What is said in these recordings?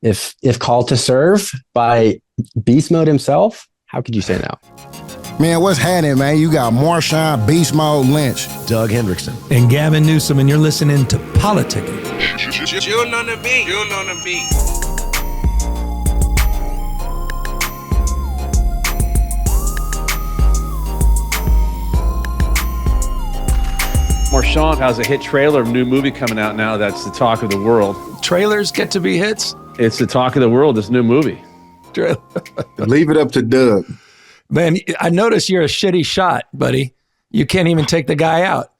if called to serve by Beast Mode himself, how could you say no? Man, what's happening, man? You got Marshawn Beast Mode Lynch, Doug Hendrickson, and Gavin Newsom, and you're listening to Politickin. Chillin' on the beat. Chillin' on the beat. Marshawn has a hit trailer of a new movie coming out now that's the talk of the world. Trailers get to be hits? It's the talk of the world, this new movie. Leave it up to Doug. Man, I notice you're a shitty shot, buddy. You can't even take the guy out.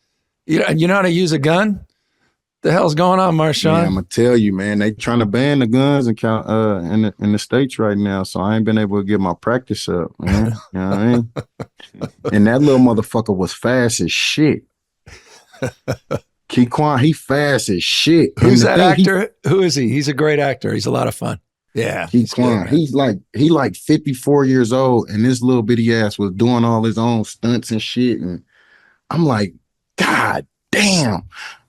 You know how to use a gun? The hell's going on, Marshawn? Yeah, I'm gonna tell you, man. They trying to ban the guns in the States right now, so I ain't been able to get my practice up, man. You know what I mean? And that little motherfucker was fast as shit. Keyquan, he fast as shit. Who's that actor? Who is he? He's a great actor. He's a lot of fun. Yeah. Keyquan, he's like 54 years old, and this little bitty ass was doing all his own stunts and shit. And I'm like, God damn.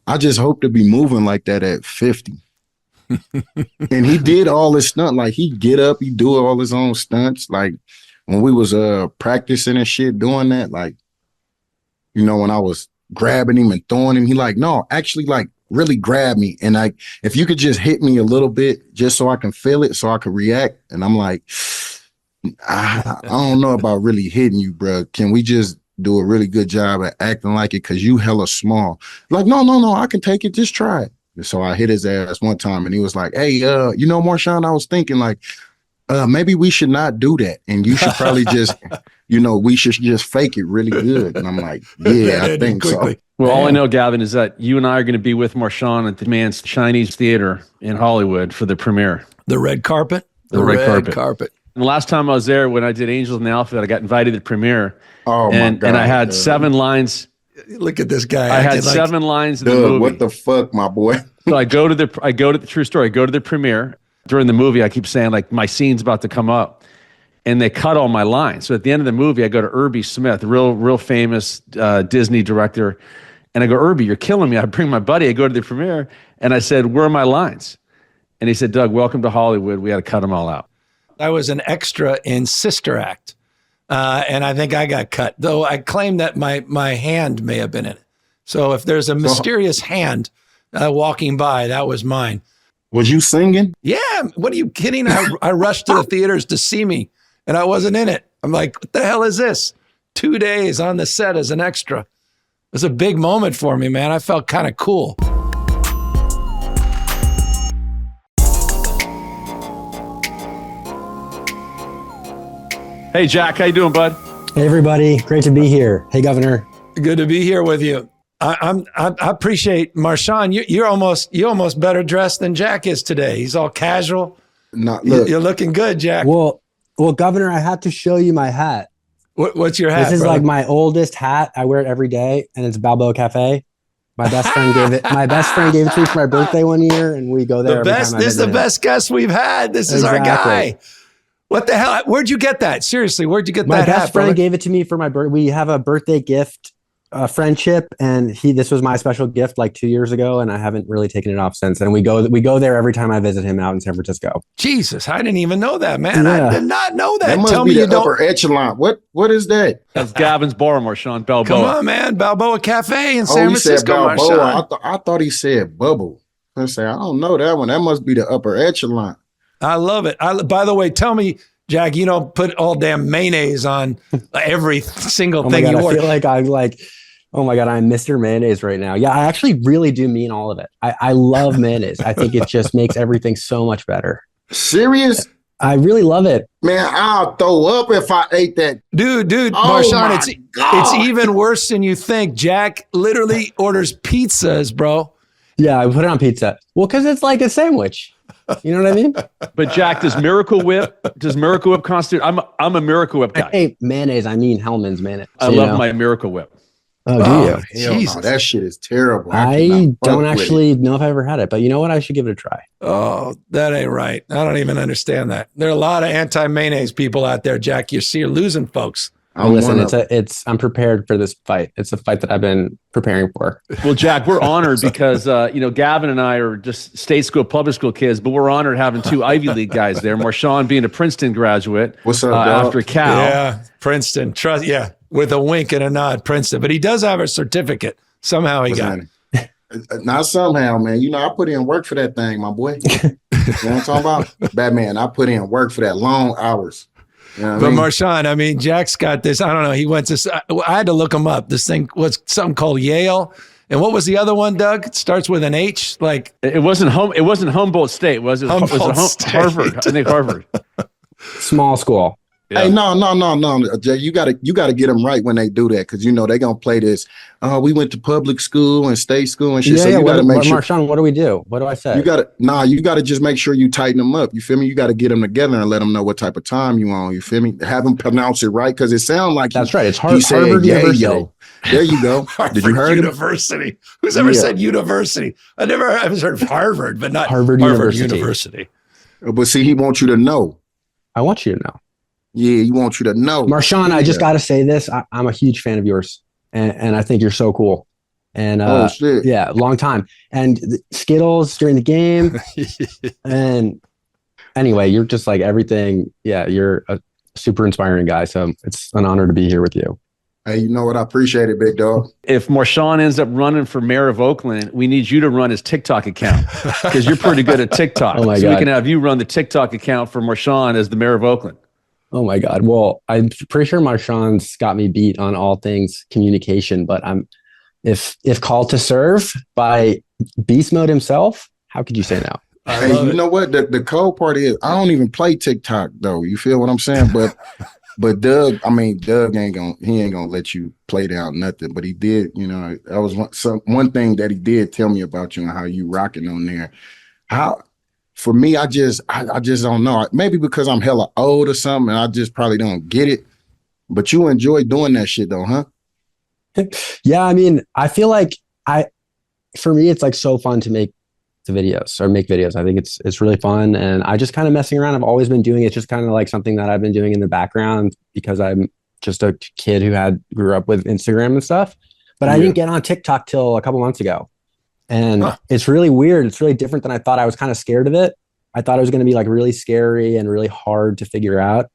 I just hope to be moving like that at 50. And he did all his stunt. Like, he get up, he do all his own stunts. Like, when we was practicing and shit, doing that, like, you know, when I was grabbing him and throwing him, he like, no, actually, like, really grab me. And like, if you could just hit me a little bit just so I can feel it, so I can react. And I'm like, I don't know about really hitting you, bro. Can we just do a really good job at acting like it? Cause you hella small. Like, no, I can take it. Just try it. And so I hit his ass one time and he was like, hey, you know, Marshawn, I was thinking like, maybe we should not do that. And you should probably just, you know, we should just fake it really good. And I'm like, yeah, I think so. Well, all I know, Gavin, is that you and I are going to be with Marshawn at the man's Chinese Theater in Hollywood for the premiere. The red carpet? The red carpet. And the last time I was there, when I did Angels in the Outfit, I got invited to the premiere. Oh, my God. And I had 7 lines. Look at this guy. I had 7 lines in the movie. What the fuck, my boy? So I go to the true story. I go to the premiere. During the movie, I keep saying, like, my scene's about to come up. And they cut all my lines. So at the end of the movie, I go to Irby Smith, real famous Disney director. And I go, Irby, you're killing me. I bring my buddy. I go to the premiere. And I said, where are my lines? And he said, Doug, welcome to Hollywood. We had to cut them all out. I was an extra in Sister Act. And I think I got cut. Though I claim that my hand may have been in it. So if there's a mysterious hand walking by, that was mine. Was you singing? Yeah. What are you kidding? I rushed to the theaters to see me. And I wasn't in it. I'm like, what the hell is this? 2 days on the set as an extra. It was a big moment for me, man. I felt kind of cool. Hey, Jack, how you doing, bud? Hey, everybody. Great to be here. Hey, Governor. Good to be here with you. I appreciate Marshawn. You almost better dressed than Jack is today. He's all casual. You're looking good, Jack. Well, Governor, I had to show you my hat. What's your hat? This is brother? like my oldest hat. I wear it every day, and it's Balboa Cafe. My best friend gave it. My best friend gave it to me for my birthday one year, and we go there. This is the best guest we've had. This is our guy. What the hell? Where'd you get that? Seriously, where'd you get that hat? My best friend gave it to me for my birthday. We have a birthday gift friendship, and this was my special gift like 2 years ago, and I haven't really taken it off since. And we go there every time I visit him out in San Francisco. Jesus, I didn't even know that, man. Yeah. I did not know that. That must Tell be me you the don't. upper echelon. What is that? That's Gavin's bar, Marshawn. Balboa. Come on, man. Balboa Cafe in San Francisco, he said Balboa. Marshawn. I thought he said bubble. I say, I don't know that one. That must be the upper echelon. I love it. By the way, tell me, Jack, you don't put all damn mayonnaise on every single thing you order. I feel like I'm like, oh my God, I'm Mr. Mayonnaise right now. Yeah, I actually really do mean all of it. I love mayonnaise. I think it just makes everything so much better. Serious? I really love it. Man, I'll throw up if I ate that. Dude, Marshawn, it's even worse than you think. Jack literally orders pizzas, bro. Yeah, I put it on pizza. Well, because it's like a sandwich. You know what I mean? But Jack, does Miracle Whip constitute? I'm a Miracle Whip guy. I hate mayonnaise. I mean Hellman's mayonnaise. I love my Miracle Whip. Oh, do you? Jesus. No, that shit is terrible. I don't actually know if I ever had it, but you know what? I should give it a try. Oh, that ain't right. I don't even understand that. There are a lot of anti-mayonnaise people out there, Jack. You're losing folks. Well, listen, I'm prepared for this fight. It's a fight that I've been preparing for. Well, Jack, we're honored because, Gavin and I are just state school, public school kids, but we're honored having two Ivy League guys there. Marshawn being a Princeton graduate. What's up, after Cal. Yeah, Princeton. With a wink and a nod, Princeton. But he does have a certificate. Somehow he got it. Not somehow, man. I put in work for that thing, my boy. You know what I'm talking about? Batman, I put in work for that, long hours. You know what I mean? Marshawn, Jack's got this. I don't know. He went to, I had to look him up. This thing was something called Yale. And what was the other one, Doug? It starts with an H. Like it wasn't Humboldt State, was it? State. Harvard. I think Harvard. Small school. Yeah. Hey, no, Jay, you gotta get them right when they do that, because they're gonna play this. We went to public school and state school and shit. So you gotta make sure. Marshawn, what do we do? What do I say? You gotta just make sure you tighten them up. You feel me? You gotta get them together and let them know what type of time you on. You feel me? Have them pronounce it right, because it sounds like that's right. It's Harvard University. Yo. There you go. Did you hear University? Who's ever said university? I've heard of Harvard, but not Harvard University. But see, he wants you to know. I want you to know. Yeah, he wants you to know. Marshawn, I just got to say this. I'm a huge fan of yours, and I think you're so cool. And oh, shit. Yeah, long time. And Skittles during the game. And anyway, you're just like everything. Yeah, you're a super inspiring guy. So it's an honor to be here with you. Hey, you know what? I appreciate it, big dog. If Marshawn ends up running for mayor of Oakland, we need you to run his TikTok account, because you're pretty good at TikTok. Oh my God. We can have you run the TikTok account for Marshawn as the mayor of Oakland. Oh my God. Well, I'm pretty sure Marshawn's got me beat on all things communication, but if called to serve by beast mode himself, how could you say no? Hey, you know what? The cold part is I don't even play TikTok though. You feel what I'm saying? But Doug ain't gonna let you play down nothing. But he did, that was one thing that he did tell me about you and how you rocking on there. For me, I just don't know. Maybe because I'm hella old or something, and I just probably don't get it. But you enjoy doing that shit though, huh? Yeah, I feel like for me, it's like so fun to make videos. I think it's really fun, and I just kind of messing around. I've always been doing it. It's just kind of like something that I've been doing in the background because I'm just a kid who grew up with Instagram and stuff. But I didn't get on TikTok till a couple months ago. And It's really weird. It's really different than I thought. I was kind of scared of it. I thought it was going to be like really scary and really hard to figure out.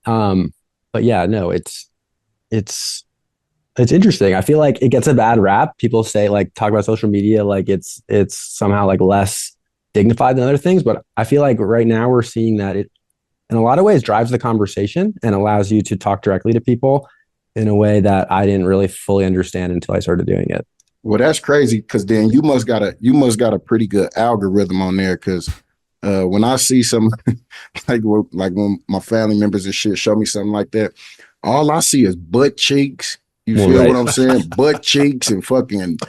But yeah, no, it's interesting. I feel like it gets a bad rap. People say talk about social media like it's somehow like less dignified than other things. But I feel like right now we're seeing that it, in a lot of ways, drives the conversation and allows you to talk directly to people in a way that I didn't really fully understand until I started doing it. Well, that's crazy, because then you must got a pretty good algorithm on there, because when I see some like when my family members and shit show me something like that, all I see is butt cheeks. You feel what I'm saying? Butt cheeks and fucking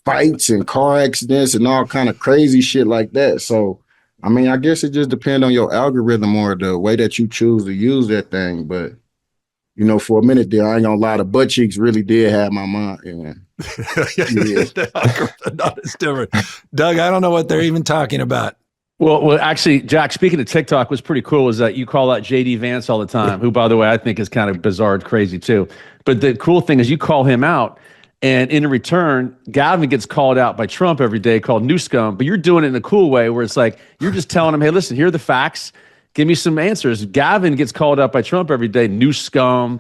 fights and car accidents and all kind of crazy shit like that. So, I guess it just depends on your algorithm or the way that you choose to use that thing. But, for a minute there, I ain't gonna lie, the butt cheeks really did have my mind. Yeah. Not as different. Doug, I don't know what they're even talking about. Well, actually, Jack, speaking of TikTok, what's pretty cool is that you call out JD Vance all the time, who, by the way, I think is kind of bizarre and crazy too. But the cool thing is you call him out, and in return, Gavin gets called out by Trump every day, called new scum. But you're doing it in a cool way where it's like you're just telling him, hey, listen, here are the facts. Give me some answers. Gavin gets called out by Trump every day, new scum,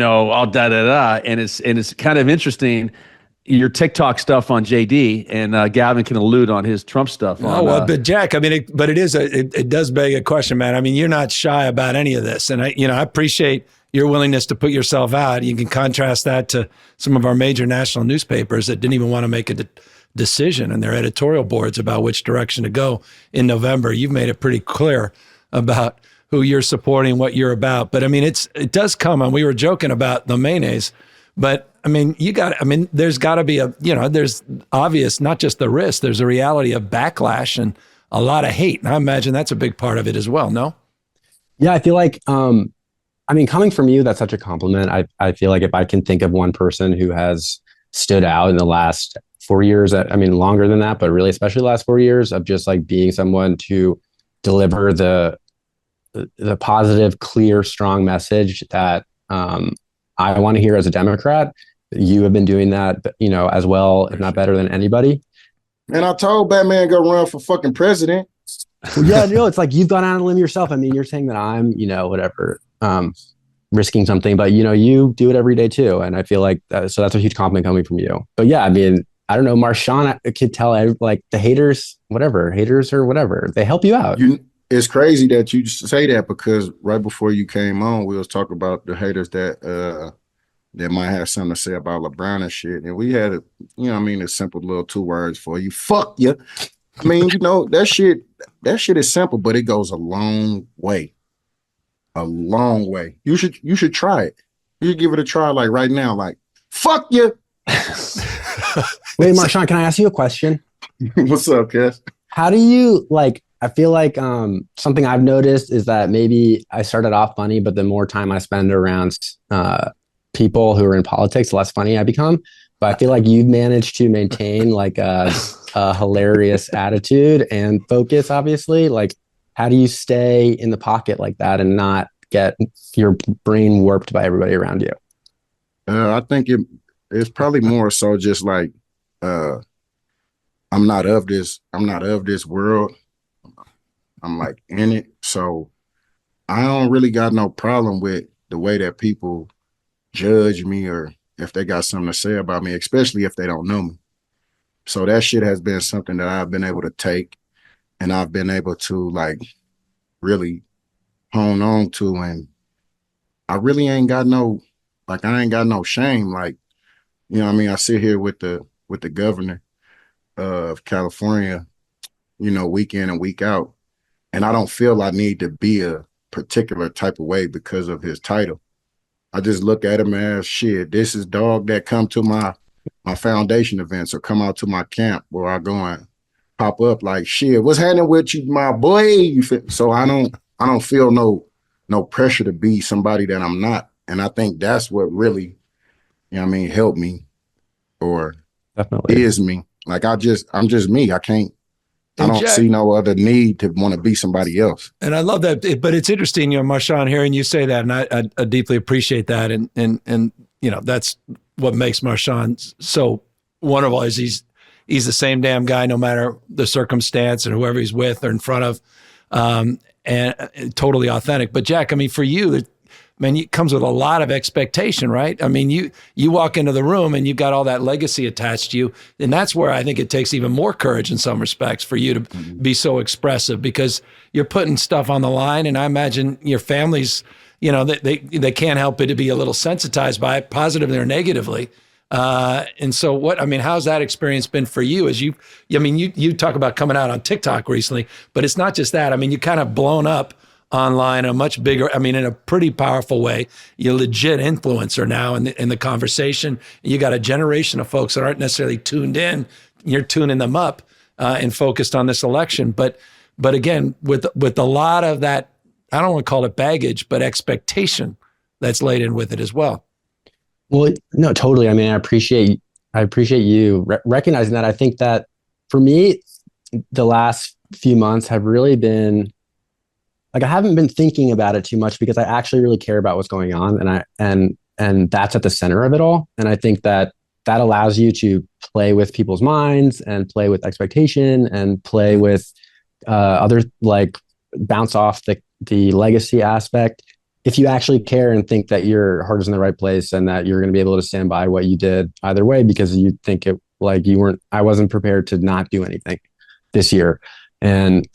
all da-da-da. And it's kind of interesting, your TikTok stuff on JD, and Gavin can allude on his Trump stuff. But Jack, it does beg a question, man. You're not shy about any of this. And I appreciate your willingness to put yourself out. You can contrast that to some of our major national newspapers that didn't even want to make a decision in their editorial boards about which direction to go in November. You've made it pretty clear about who you're supporting, what you're about. But it does come on. We were joking about the mayonnaise, but there's got to be there's obvious, not just the risk, there's a reality of backlash and a lot of hate. And I imagine that's a big part of it as well, no? Yeah, I feel like, coming from you, that's such a compliment. I feel like if I can think of one person who has stood out in the last 4 years, longer than that, but really especially the last 4 years of just like being someone to deliver the positive, clear, strong message that I want to hear as a Democrat. You have been doing that, as well, if not better than anybody. And I told Batman go run for fucking president. Well, yeah, it's like you've gone out on a limb yourself. I mean, you're saying that I'm, whatever, risking something, but you do it every day too. And I feel like so that's a huge compliment coming from you. But yeah, I mean, I don't know, Marshawn, I could tell like the haters or whatever, they help you out. It's crazy that you say that, because right before you came on, we was talking about the haters that might have something to say about LeBron and shit. And we had a simple little 2 words for you. Fuck you. I mean, that shit is simple, but it goes a long way. A long way. You should try it. You should give it a try, like right now, like, fuck you. Wait, Marshawn, can I ask you a question? What's up, Cass? How do you I feel like something I've noticed is that maybe I started off funny, but the more time I spend around people who are in politics, the less funny I become. But I feel like you've managed to maintain like a hilarious attitude and focus, obviously. Like, how do you stay in the pocket like that and not get your brain warped by everybody around you? I think it's probably more so just like I'm not of this world. I'm like in it. So I don't really got no problem with the way that people judge me, or if they got something to say about me, especially if they don't know me. So that shit has been something that I've been able to take, and I've been able to like really hone on to. And I really ain't got no shame. Like, I sit here with the governor of California, week in and week out. And I don't feel I need to be a particular type of way because of his title. I just look at him as shit. This is dog that come to my foundation events or come out to my camp where I go and pop up like, shit, what's happening with you, my boy? So I don't feel no pressure to be somebody that I'm not. And I think that's what really, helped me, or definitely is me. Like I'm just me. I don't see no other need to want to be somebody else. And I love that. But it's interesting, Marshawn, hearing you say that, and I deeply appreciate that. And that's what makes Marshawn so wonderful, is he's the same damn guy no matter the circumstance and whoever he's with or in front of, and totally authentic. But Jack, I mean, for you, it comes with a lot of expectation, right? I mean, you walk into the room and you've got all that legacy attached to you. And that's where I think it takes even more courage in some respects for you to be so expressive, because you're putting stuff on the line. And I imagine your family's, they can't help but to be a little sensitized by it, positively or negatively. And so how's that experience been for you? As you talk about coming out on TikTok recently, but it's not just that. I mean, you kind of blown up online a much bigger, in a pretty powerful way. You're a legit influencer now in the conversation. You got a generation of folks that aren't necessarily tuned in. You're tuning them up and focused on this election. But again, with a lot of that, I don't want to call it baggage, but expectation that's laid in with it as well. Well, no, totally. I mean, I appreciate you recognizing that. I think that for me, the last few months have really been like, I haven't been thinking about it too much because I actually really care about what's going on, and that's at the center of it all. And I think that allows you to play with people's minds and play with expectation and play with other, like, bounce off the legacy aspect. If you actually care and think that your heart is in the right place and that you're going to be able to stand by what you did either way, because you think it, like, I wasn't prepared to not do anything this year. And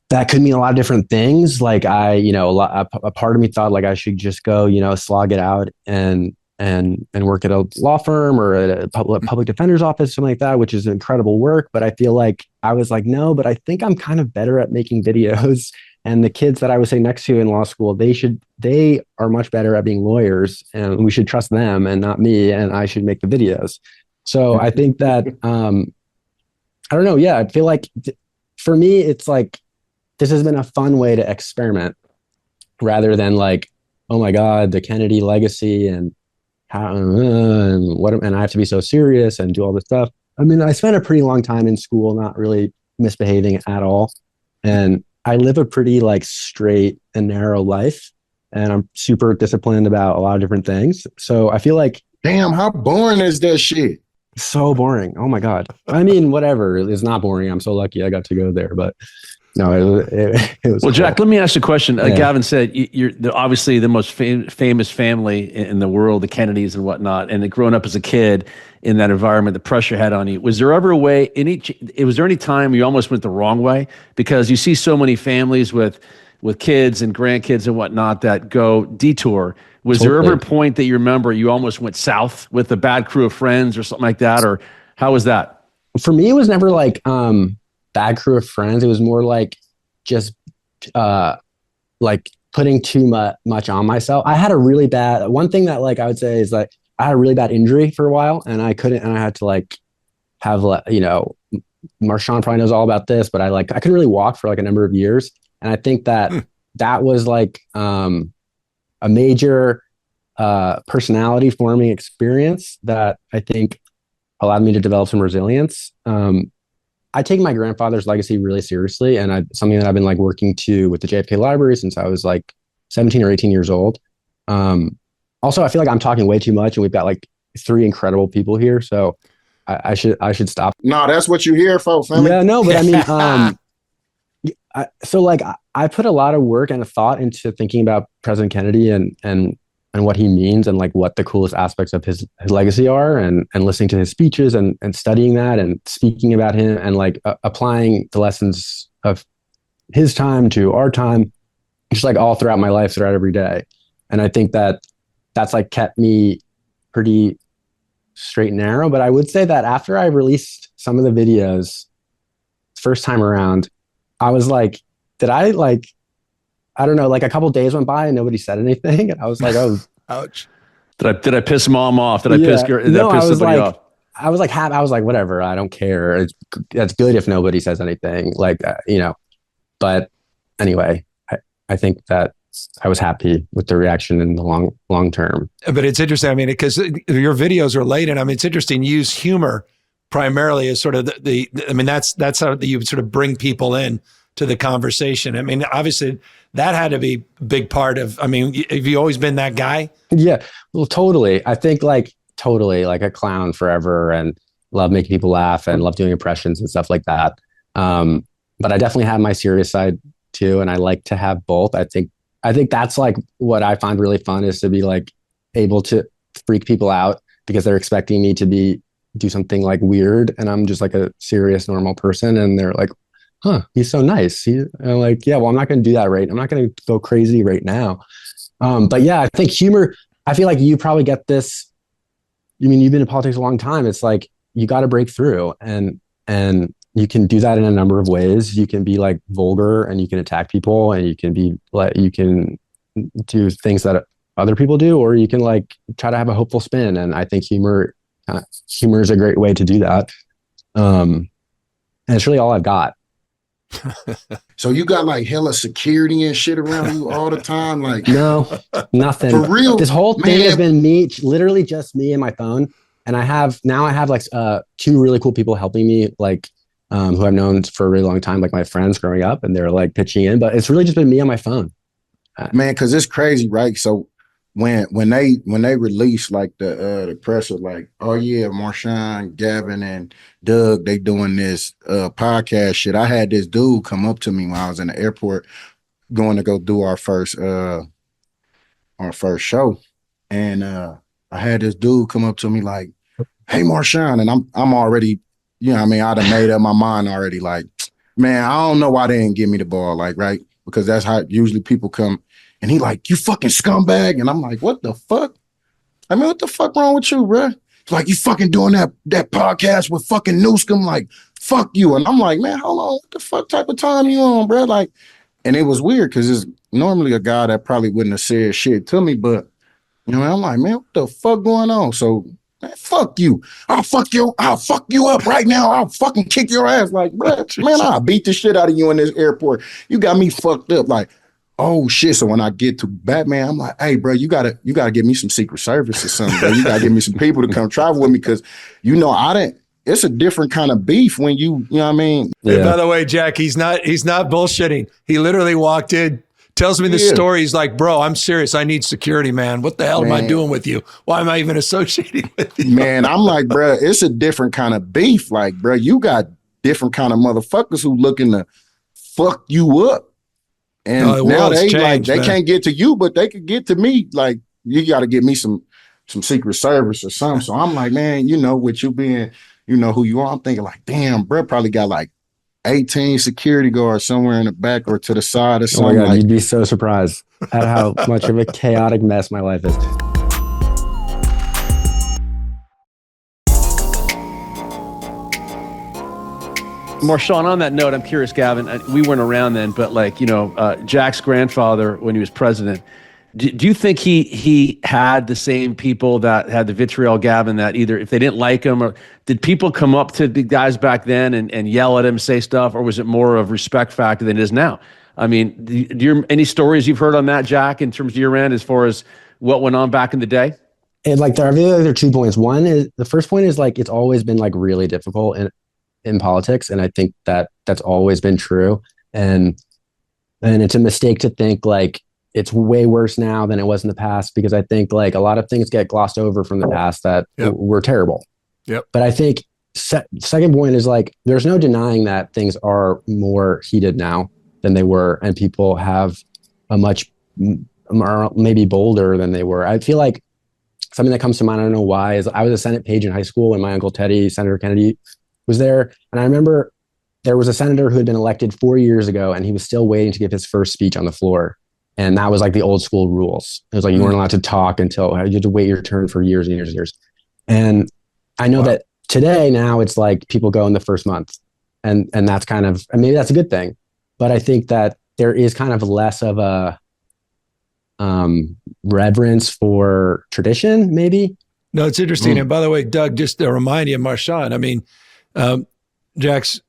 that could mean a lot of different things. Like a part of me thought like I should just go, slog it out and work at a law firm or at a public defender's office, something like that, which is incredible work. But I feel like I was like, no, but I think I'm kind of better at making videos. And the kids that I was sitting next to in law school, they are much better at being lawyers, and we should trust them and not me. And I should make the videos. So I think that, I don't know. Yeah. I feel like for me, it's like, this has been a fun way to experiment rather than like, oh my God, the Kennedy legacy and how, and I have to be so serious and do all this stuff. I mean, I spent a pretty long time in school, not really misbehaving at all. And I live a pretty like straight and narrow life. and I'm super disciplined about a lot of different things. So I feel like, damn, how boring is that shit? So boring. Oh my God. I mean, whatever. It's not boring. I'm so lucky I got to go there, but no, it was. Well, cool. Jack, let me ask you a question. Gavin said you're obviously the most famous family in the world, the Kennedys and whatnot, and growing up as a kid in that environment, the pressure had on you. Was there ever a way, was there any time you almost went the wrong way? Because you see so many families with kids and grandkids and whatnot that go detour. Was there ever a point that you remember you almost went south with a bad crew of friends or something like that? Or how was that? For me, it was never like bad crew of friends. It was more like just like putting too much on myself. I had a really bad, one thing that like I would say is like I had a really bad injury for a while, and I had to like have, you know, Marshawn probably knows all about this, but I couldn't really walk for like a number of years. And I think that that was like a major personality forming experience that I think allowed me to develop some resilience. I take my grandfather's legacy really seriously, and something that I've been like working to with the JFK Library since I was like 17 or 18 years old. Also, I feel like I'm talking way too much, and we've got like 3 incredible people here, so I should stop. No, that's what you hear, folks. Yeah, no, but I mean, so like I put a lot of work and a thought into thinking about President Kennedy and what he means, and like what the coolest aspects of his legacy are, and listening to his speeches and studying that and speaking about him, and like applying the lessons of his time to our time, just like all throughout my life, throughout every day. And I think that that's like kept me pretty straight and narrow. But I would say that after I released some of the videos first time around, I was like, I don't know, like a couple days went by and nobody said anything. And I was like, oh, ouch. Did I piss mom off? Did I piss somebody off? I was like, I was like, whatever, I don't care. That's good if nobody says anything, like, you know, but anyway, I think that I was happy with the reaction in the long term. But it's interesting. I mean, because your videos are late, and I mean, it's interesting. You use humor primarily as sort of I mean, that's how you sort of bring people in to the conversation. I mean, obviously that had to be a big part of, I mean, have you always been that guy? Yeah, well, totally. I think totally like a clown forever, and love making people laugh and love doing impressions and stuff like that. But I definitely have my serious side too. And I like to have both. I think that's like what I find really fun, is to be like able to freak people out because they're expecting me to do something like weird, and I'm just like a serious, normal person, and they're like, huh, he's so nice. And I'm like, yeah, well, I'm not going to do that I'm not going to go crazy right now. But yeah, I think humor, I feel like you probably get this. I mean, you've been in politics a long time. It's like, you got to break through, and you can do that in a number of ways. You can be like vulgar, and you can attack people, and you can be like, you can do things that other people do, or you can like try to have a hopeful spin. And I think humor is a great way to do that. And it's really all I've got. So you got like hella security and shit around you all the time? Like, no, nothing. For real? This whole thing has been me, literally just me and my phone. And I have like 2 really cool people helping me, like who I've known for a really long time, like my friends growing up, and they're like pitching in, but it's really just been me on my phone. Man, cause it's crazy, right? So when they release like the press was like, oh yeah, Marshawn, Gavin, and Doug, they doing this podcast shit. I had this dude come up to me when I was in the airport going to go do our first show, and I had this dude come up to me like, hey Marshawn, and I'm already, you know what I mean, I'd have made up my mind already, like, man, I don't know why they didn't give me the ball, like, right? Because that's how usually people come. And he like, you fucking scumbag. And I'm like, what the fuck? I mean, what the fuck wrong with you, bro? It's like, you fucking doing that podcast with fucking Newsom, like, fuck you. And I'm like, man, hold on, what the fuck type of time you on, bro? Like, and it was weird because it's normally a guy that probably wouldn't have said shit to me, but, you know, I'm like, man, what the fuck going on? So, man, fuck you. I'll fuck you up right now. I'll fucking kick your ass. Like, bro, man, I'll beat the shit out of you in this airport. You got me fucked up. Like, oh shit. So when I get to Batman, I'm like, hey, bro, you gotta give me some Secret Service or something, bro. You gotta give me some people to come travel with me, because, you know, it's a different kind of beef when you know what I mean? Yeah. By the way, Jack, he's not bullshitting. He literally walked in tells me the stories like, bro, I'm serious. I need security, man. What the hell am I doing with you? Why am I even associating with you? Man, I'm like, bro, it's a different kind of beef. Like, bro, you got different kind of motherfuckers who looking to fuck you up. And now they can't get to you, but they could get to me. Like, you got to get me some Secret Service or something. So I'm like, man, with you being, who you are, I'm thinking like, damn, bro, probably got like 18 security guards somewhere in the back or to the side or something. Oh my God, you'd be so surprised at how much of a chaotic mess my life is. Marshawn, on that note, I'm curious, Gavin, we weren't around then, but Jack's grandfather, when he was president, do you think he had the same people that had the vitriol, Gavin, that either if they didn't like him, or did people come up to the guys back then and yell at him, say stuff, or was it more of respect factor than it is now? I mean, any stories you've heard on that, Jack, in terms of your end, as far as what went on back in the day? And there are 2 points. One is, the first point is like, it's always been like really difficult in politics. And I think that's always been true. And it's a mistake to think like it's way worse now than it was in the past, because I think like a lot of things get glossed over from the past that were terrible. Yep. But I think second point is like, there's no denying that things are more heated now than they were. And people have a much, maybe bolder than they were. I feel like something that comes to mind, I don't know why, is I was a Senate page in high school when my uncle Teddy, Senator Kennedy, was there. And I remember there was a senator who had been elected 4 years ago, and he was still waiting to give his first speech on the floor. And that was like the old school rules. It was like, you weren't allowed to talk until you had to wait your turn for years and years and years. And I know that today, now it's like people go in the first month, and that's kind of, and maybe that's a good thing, but I think that there is kind of less of a reverence for tradition, maybe. No, it's interesting. And by the way, Doug, just to remind you, Marshawn, I mean, Jack's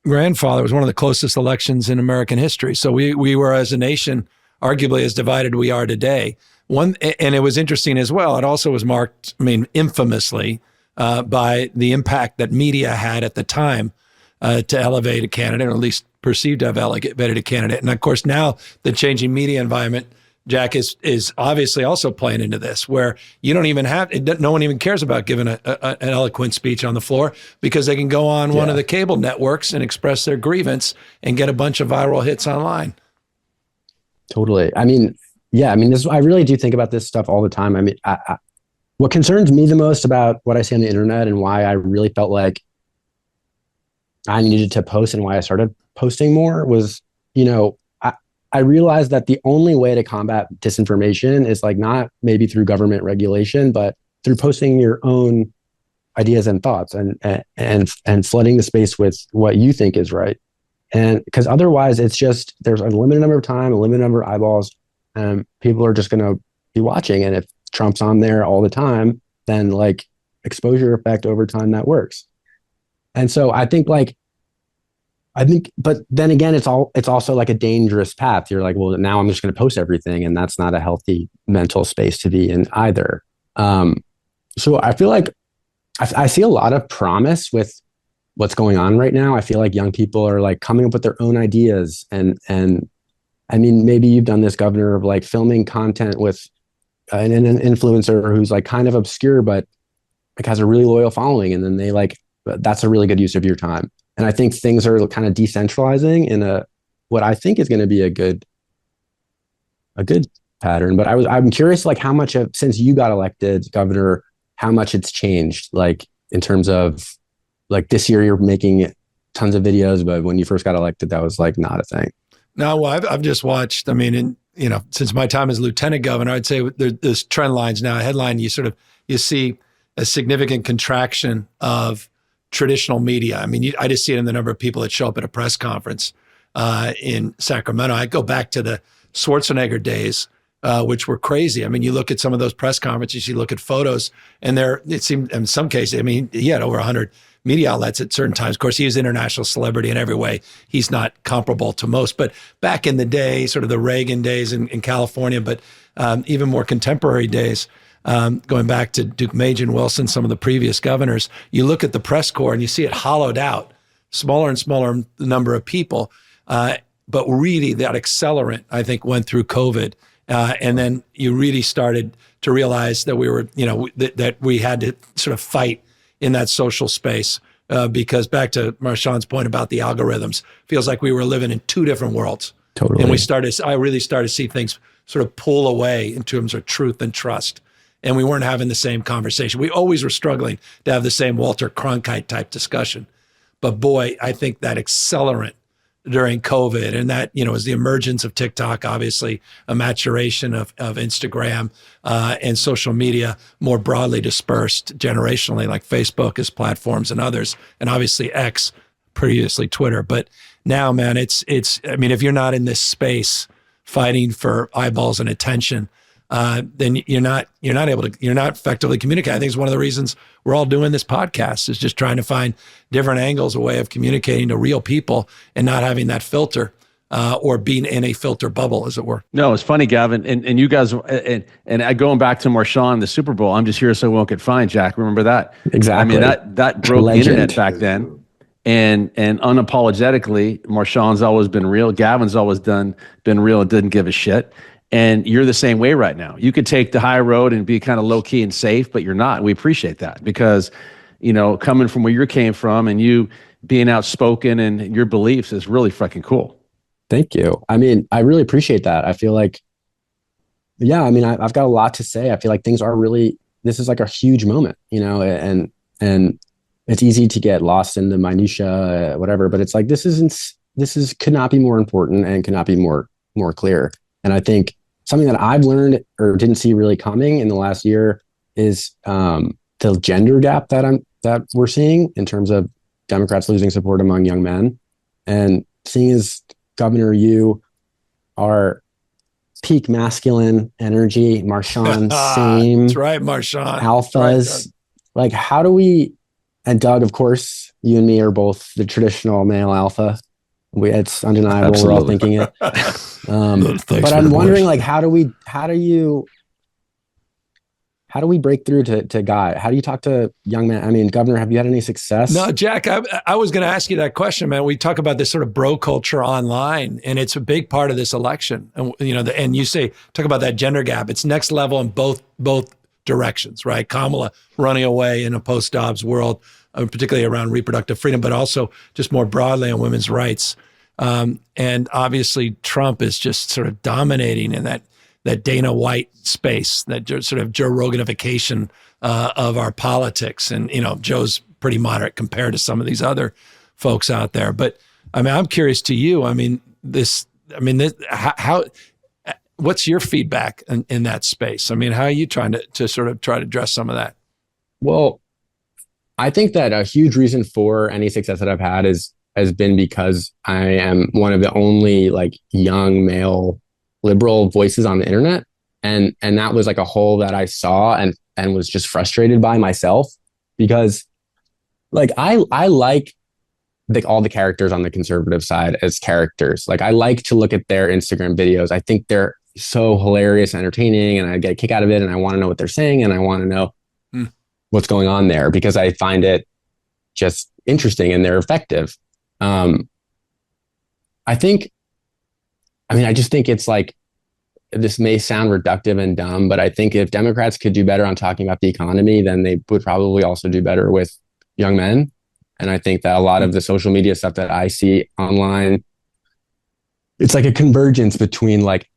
grandfather was one of the closest elections in American history. So we were, as a nation, arguably as divided we are today. And it was interesting as well. It also was marked, infamously, by the impact that media had at the time to elevate a candidate, or at least perceived to have elevated a candidate. And of course, now the changing media environment, Jack, is obviously also playing into this, where you don't even no one even cares about giving an eloquent speech on the floor, because they can go on one of the cable networks and express their grievance and get a bunch of viral hits online. Totally. I really do think about this stuff all the time. What concerns me the most about what I see on the internet, and why I really felt like I needed to post, and why I started posting more, was, I realized that the only way to combat disinformation is like not maybe through government regulation, but through posting your own ideas and thoughts, and flooding the space with what you think is right. And because otherwise it's just, there's a limited number of time, a limited number of eyeballs, and people are just going to be watching. And if Trump's on there all the time, then like exposure effect over time, that works. And so I think, but then again, it's also like a dangerous path. You're like, well, now I'm just going to post everything, and that's not a healthy mental space to be in either. So I feel like I see a lot of promise with what's going on right now. I feel like young people are like coming up with their own ideas, and I mean, maybe you've done this, Governor, of like filming content with an influencer who's like kind of obscure, but like has a really loyal following, and then that's a really good use of your time. And I think things are kind of decentralizing in what I think is going to be a good pattern. But I'm curious, like how much since you got elected governor, how much it's changed, like in terms of like this year you're making tons of videos, but when you first got elected, that was like not a thing. No, well, I've just watched, since my time as lieutenant governor, I'd say there's trend lines now. A headline, you see a significant contraction of traditional media. I just see it in the number of people that show up at a press conference in Sacramento. I go back to the Schwarzenegger days, which were crazy. You look at some of those press conferences, you look at photos, and it seemed in some cases, he had over 100 media outlets at certain times. Of course, he was an international celebrity in every way. He's not comparable to most, but back in the day, sort of the Reagan days in California, but even more contemporary days, going back to Duke Majan Wilson, some of the previous governors, you look at the press corps and you see it hollowed out, smaller and smaller number of people. but really that accelerant, I think, went through COVID. And then you really started to realize that we were, that we had to sort of fight in that social space. Because back to Marshawn's point about the algorithms, feels like we were living in two different worlds. Totally. And I really started to see things sort of pull away in terms of truth and trust. And we weren't having the same conversation. We always were struggling to have the same Walter Cronkite type discussion. But boy, I think that accelerant during COVID, and that, is the emergence of TikTok, obviously a maturation of Instagram and social media more broadly dispersed generationally, like Facebook as platforms and others, and obviously X, previously Twitter. But now, man, it's if you're not in this space fighting for eyeballs and attention, then you're not effectively communicating. I think it's one of the reasons we're all doing this podcast, is just trying to find different angles, a way of communicating to real people and not having that filter or being in a filter bubble, as it were. No, it's funny, Gavin, and you guys, and going back to Marshawn, the Super Bowl, I'm just here so we won't get fined, Jack. Remember that? Exactly. I mean, that broke the internet back then. And unapologetically, Marshawn's always been real. Gavin's always been real and didn't give a shit. And you're the same way right now. You could take the high road and be kind of low key and safe, but you're not. We appreciate that because, coming from where you came from and you being outspoken and your beliefs is really fucking cool. Thank you. I mean, I really appreciate that. I feel like, I've got a lot to say. I feel like this is like a huge moment, and it's easy to get lost in the minutia, whatever, but it's like, could not be more important and could not be more clear. And I think something that I've learned or didn't see really coming in the last year is the gender gap that we're seeing in terms of Democrats losing support among young men. And seeing as Governor, you are peak masculine energy, Marshawn, same. That's right, Marshawn. Alphas. Like, how do we, and Doug, of course, you and me are both the traditional male alpha. It's undeniable. Absolutely. We're all thinking it. But I'm wondering, like, how do we break through to guy? How do you talk to young men? I mean, Governor, have you had any success? No, Jack, I was going to ask you that question, man. We talk about this sort of bro culture online, and it's a big part of this election. And, and you talk about that gender gap. It's next level in both directions, right? Kamala running away in a post-Dobbs world, particularly around reproductive freedom, but also just more broadly on women's rights. And obviously Trump is just sort of dominating in that Dana White space, that sort of Joe Roganification of our politics. And, Joe's pretty moderate compared to some of these other folks out there. But I mean, I'm curious to you. What's your feedback in that space? I mean, how are you trying to sort of try to address some of that? Well, I think that a huge reason for any success that I've had has been because I am one of the only like young male liberal voices on the internet. And that was like a hole that I saw and was just frustrated by myself, because like I like all the characters on the conservative side as characters. Like, I like to look at their Instagram videos. I think they're so hilarious and entertaining, and I get a kick out of it, and I want to know what they're saying, and I want to know what's going on there, because I find it just interesting and they're effective. I just think it's like, this may sound reductive and dumb, but I think if Democrats could do better on talking about the economy, then they would probably also do better with young men. And I think that a lot of the social media stuff that I see online, it's like a convergence between like,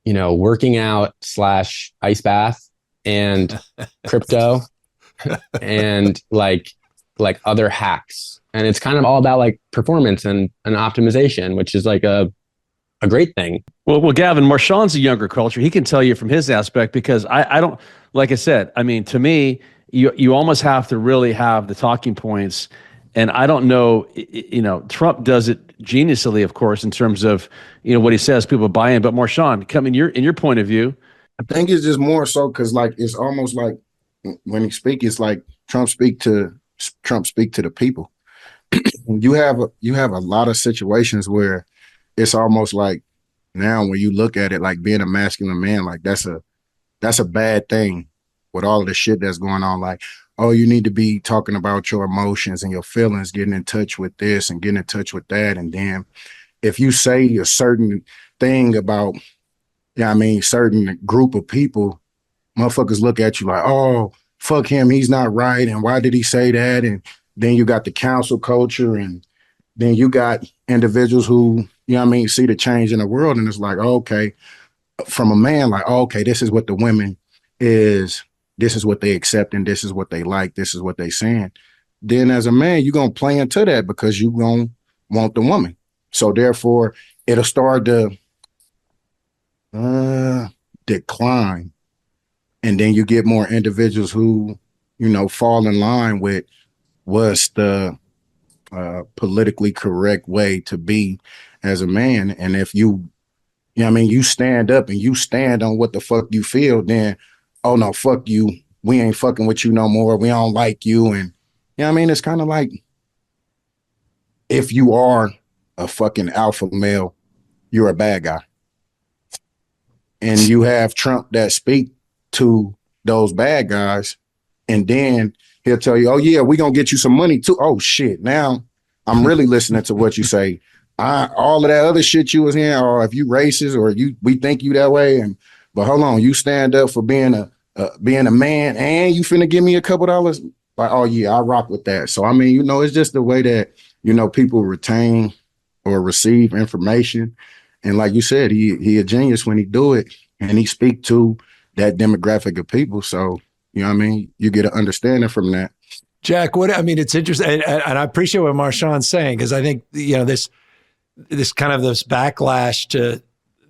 working out / ice bath and crypto and like other hacks. And it's kind of all about like performance and optimization, which is like a great thing. Well, Gavin, Marshawn's a younger culture. He can tell you from his aspect, because I don't, like I said, I mean, to me, you almost have to really have the talking points. And I don't know, Trump does it geniusly, of course, in terms of, what he says, people buy in. But Marshawn, in your point of view. I think it's just more so because like, it's almost like when he speaks, it's like Trump speak to the people. You have a lot of situations where it's almost like, now when you look at it, like being a masculine man, like that's a bad thing with all of the shit that's going on. Like, oh, you need to be talking about your emotions and your feelings, getting in touch with this and getting in touch with that. And then if you say a certain thing about, certain group of people, motherfuckers look at you like, oh, fuck him, he's not right, and why did he say that? And then you got the council culture, and then you got individuals who, see the change in the world, and it's like, okay, from a man, like, okay, this is what the women is, this is what they accept, and this is what they like, this is what they saying. Then as a man, you're going to play into that because you're going to want the woman. So therefore, it'll start to decline. And then you get more individuals who, fall in line with what's the politically correct way to be as a man. And if you, you stand up and you stand on what the fuck you feel, then, oh no, fuck you. We ain't fucking with you no more. We don't like you. And it's kind of like, if you are a fucking alpha male, you're a bad guy. And you have Trump that speak to those bad guys, and then he'll tell you, oh yeah, we're going to get you some money too. Oh shit, now I'm really listening to what you say. All of that other shit you was hearing, or if you racist, or we think you that way, but hold on, you stand up for being a man, and you finna give me a couple dollars. Like, oh yeah, I rock with that. So it's just the way that people retain or receive information. And like you said, he a genius when he do it, and he speak to that demographic of people. So you get an understanding from that. Jack, it's interesting, and I appreciate what Marshawn's saying, because I think this kind of this backlash to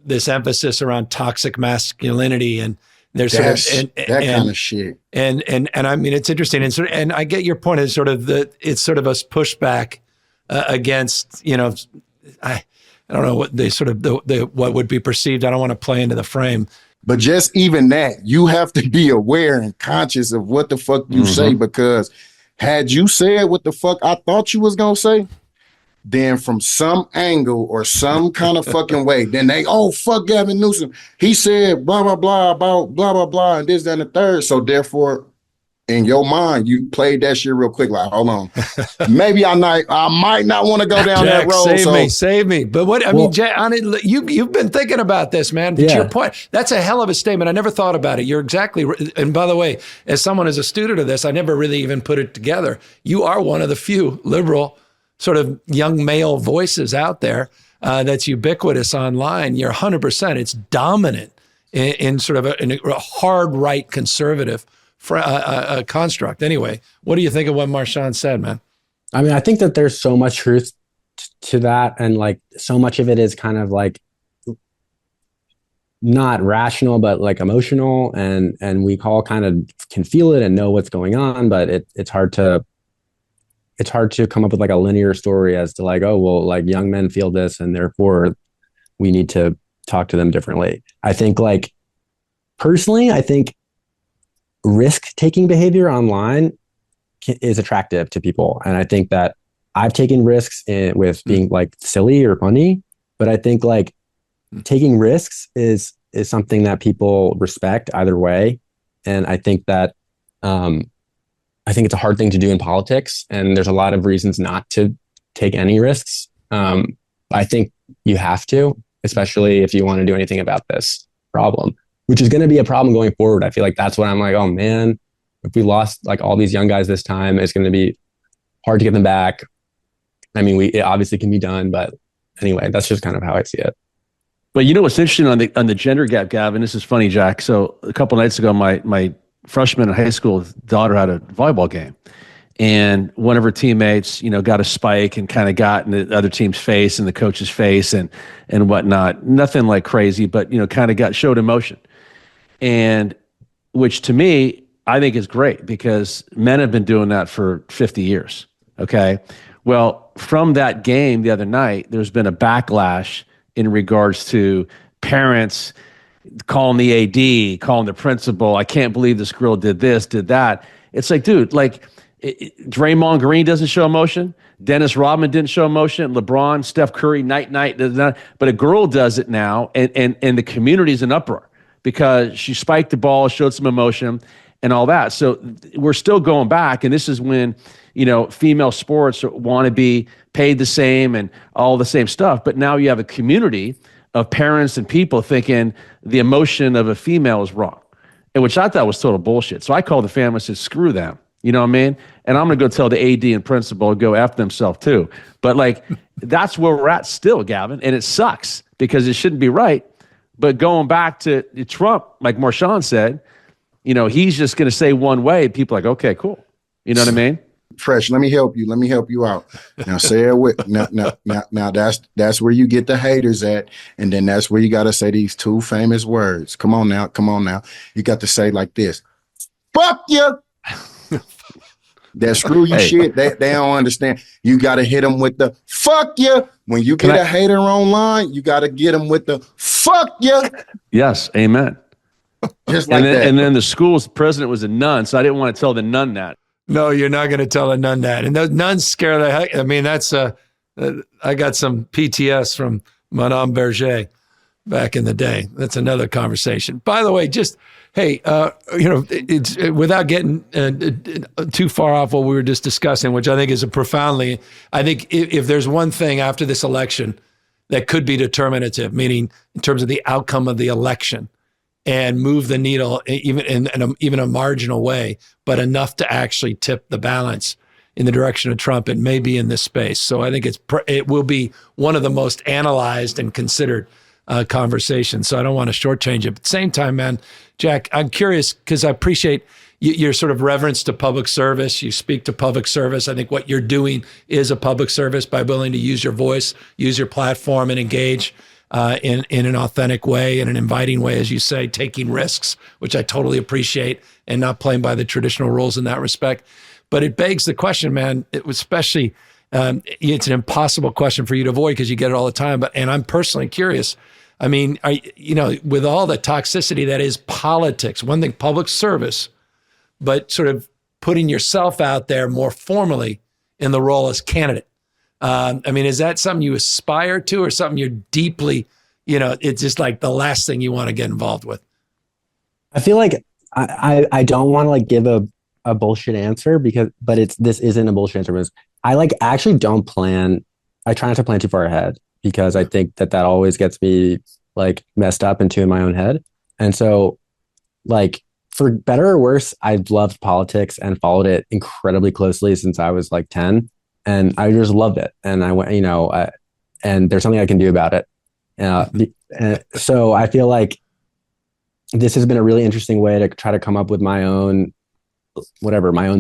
this emphasis around toxic masculinity, and there's that kind of shit. And it's interesting, and I get your point. It's sort of it's sort of a pushback against, I don't know what they sort of what would be perceived. I don't want to play into the frame. But just even that, you have to be aware and conscious of what the fuck you say, because had you said what the fuck I thought you was gonna say, then from some angle or some kind of fucking way, then fuck Gavin Newsom. He said blah, blah, blah about blah, blah, blah, and this, that, and the third. So therefore, in your mind, you played that shit real quick. Like, hold on, maybe I might not want to go down Jack, that road. Save me. But what Jack, you've been thinking about this, man. But to your point, that's a hell of a statement. I never thought about it. You're exactly. And by the way, as someone who's a student of this, I never really even put it together. You are one of the few liberal sort of young male voices out there that's ubiquitous online. You're 100%. It's dominant in sort of a hard right conservative construct. Anyway, what do you think of what Marshawn said, man? I think that there's so much truth to that, and like so much of it is kind of like not rational, but like emotional, and we all kind of can feel it and know what's going on, but it's hard to come up with like a linear story as to like, oh well, like young men feel this and therefore we need to talk to them differently. I think like personally, I think risk-taking behavior online is attractive to people. And I think that I've taken risks with being like silly or funny, but I think like taking risks is something that people respect either way. And I think that I think it's a hard thing to do in politics, and there's a lot of reasons not to take any risks. I think you have to, especially if you want to do anything about this problem, which is going to be a problem going forward. I feel like that's what I'm like, oh man, if we lost like all these young guys this time, it's going to be hard to get them back. It obviously can be done, but anyway, that's just kind of how I see it. But what's interesting on the gender gap, Gavin, this is funny, Jack. So a couple nights ago, my freshman in high school daughter had a volleyball game, and one of her teammates, got a spike and kind of got in the other team's face and the coach's face and whatnot. Nothing like crazy, but kind of showed emotion. And which to me, I think is great, because men have been doing that for 50 years. Okay. Well, from that game the other night, there's been a backlash in regards to parents calling the AD, calling the principal. I can't believe this girl did this, did that. It's like, dude, like Draymond Green doesn't show emotion. Dennis Rodman didn't show emotion. LeBron, Steph Curry, night, does not. But a girl does it now, and the community's in uproar because she spiked the ball, showed some emotion. and all that. So we're still going back. And this is when, female sports want to be paid the same and all the same stuff. But now you have a community of parents and people thinking the emotion of a female is wrong, and which I thought was total bullshit. So I called the family and said, screw them. You know what I mean? And I'm going to go tell the AD and principal to go F themselves too. But like, that's where we're at still, Gavin. And it sucks because it shouldn't be right. But going back to Trump, like Marshawn said, he's just going to say one way. People are like, okay, cool. You know what I mean? Fresh, let me help you. Let me help you out. Now say it with now that's where you get the haters at. And then that's where you got to say these two famous words. Come on now. You got to say like this. Fuck you. That screw you shit, they don't understand. You got to hit them with the fuck you. When you get a hater online, you got to get them with the fuck you. Yes, amen. Just like that. And then the school's president was a nun, so I didn't want to tell the nun that. No, you're not going to tell a nun that. And those nuns scare the heck. I mean, that's I got some PTS from Madame Berger back in the day. That's another conversation. By the way, just hey, it's without getting too far off what we were just discussing, which I think is I think if there's one thing after this election that could be determinative, meaning in terms of the outcome of the election, and move the needle even in a marginal way, but enough to actually tip the balance in the direction of Trump, it may be in this space. So I think it will be one of the most analyzed and considered conversations. So I don't want to shortchange it. But at the same time, man, Jack, I'm curious because I appreciate your sort of reverence to public service. You speak to public service. I think what you're doing is a public service by willing to use your voice, use your platform, and engage in an authentic way, in an inviting way, as you say, taking risks, which I totally appreciate, and not playing by the traditional rules in that respect. But it begs the question, man, especially, it's an impossible question for you to avoid because you get it all the time. And I'm personally curious. I mean, with all the toxicity that is politics, one thing, public service, but sort of putting yourself out there more formally in the role as candidate. I mean, is that something you aspire to or something you're deeply, it's just like the last thing you want to get involved with? I feel like I don't want to like give a bullshit answer but this isn't a bullshit answer because I like actually don't plan. I try not to plan too far ahead because I think that always gets me like messed up into in my own head. And so like for better or worse, I've loved politics and followed it incredibly closely since I was like 10. And I just loved it. And I went, and there's something I can do about it. So I feel like this has been a really interesting way to try to come up with my own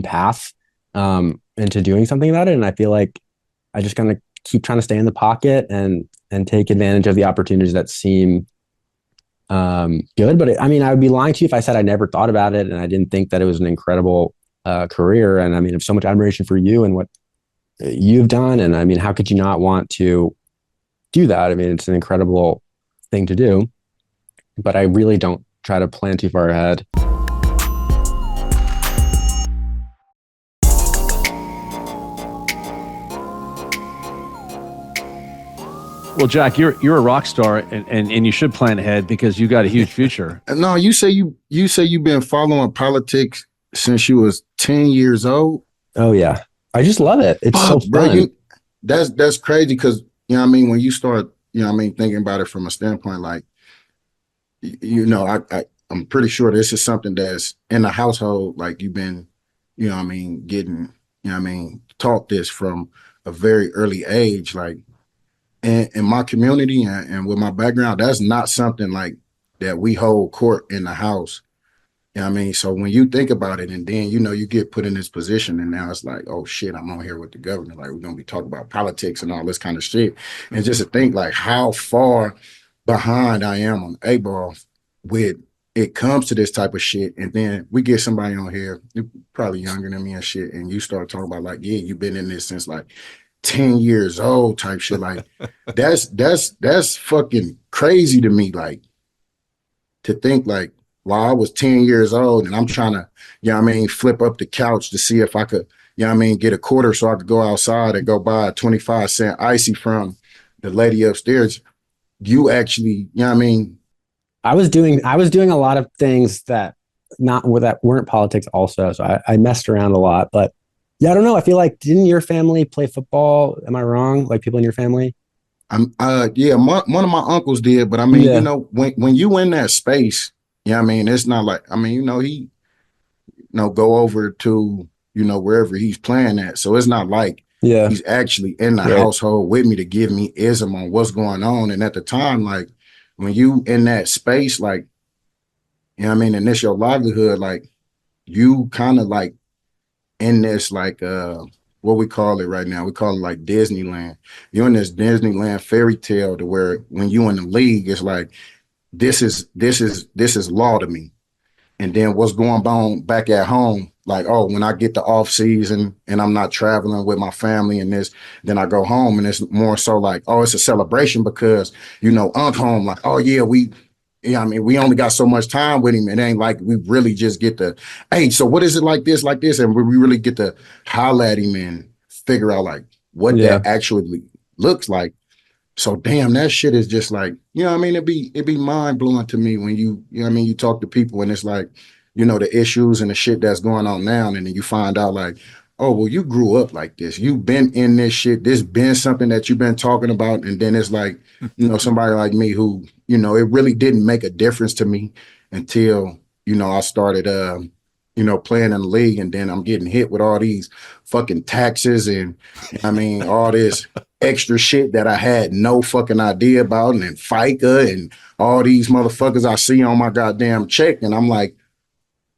path into doing something about it. And I feel like I just kind of keep trying to stay in the pocket and take advantage of the opportunities that seem good. But I would be lying to you if I said I never thought about it and I didn't think that it was an incredible career. And I mean, I have so much admiration for you and what you've done. And I mean, how could you not want to do that? I mean, it's an incredible thing to do, but I really don't try to plan too far ahead. Well, Jack, you're a rock star and you should plan ahead because you got a huge future. No, you say you've been following politics since you was 10 years old. Oh yeah. I just love it. It's so fun. Bro, that's crazy because, when you start, thinking about it from a standpoint, like, I'm pretty sure this is something that's in the household, like you've been, getting, taught this from a very early age, like in my community and with my background, that's not something like that we hold court in the house. So when you think about it and then, you get put in this position and now it's like, oh shit, I'm on here with the governor. Like we're going to be talking about politics and all this kind of shit. And just to think like how far behind I am on A-ball with it comes to this type of shit. And then we get somebody on here, probably younger than me and shit. And you start talking about like, yeah, you've been in this since like 10 years old type shit. Like that's fucking crazy to me. Like to think like, while I was 10 years old and I'm trying to, flip up the couch to see if I could, get a quarter so I could go outside and go buy a 25-cent icy from the lady upstairs. You actually, I was doing a lot of things that not that weren't politics also. So I messed around a lot, but yeah, I don't know. I feel like, didn't your family play football? Am I wrong? Like people in your family? Yeah, one of my uncles did, but I mean, Yeah. when you in that space, I mean, it's not like, I mean, he, go over to, wherever he's playing at. So it's not like Yeah. he's actually in the Right. household with me to give me ism on what's going on. And at the time, like when you in that space, like, I mean, and it's your livelihood, like you kind of like in this, like, what we call it right now, we call it like Disneyland. You're in this Disneyland fairy tale to where when you in the league, it's like, this is law to me. And then what's going on back at home, like, oh, when I get the off season and I'm not traveling with my family and this, then I go home and it's more so like, oh, it's a celebration because, Unc home, like, oh yeah, I mean, we only got so much time with him. It ain't like we really just get to, hey, so what is it like this? And we really get to holler at him and figure out like what that actually looks like. So damn, that shit is just like, I mean, it'd be mind blowing to me when you talk to people and it's like, the issues and the shit that's going on now. And then you find out like, oh, well, you grew up like this. You've been in this shit. This been something that you've been talking about. And then it's like, somebody like me who, it really didn't make a difference to me until, I started, playing in the league. And then I'm getting hit with all these fucking taxes and I mean, all this extra shit that I had no fucking idea about. And then FICA and all these motherfuckers I see on my goddamn check. And I'm like,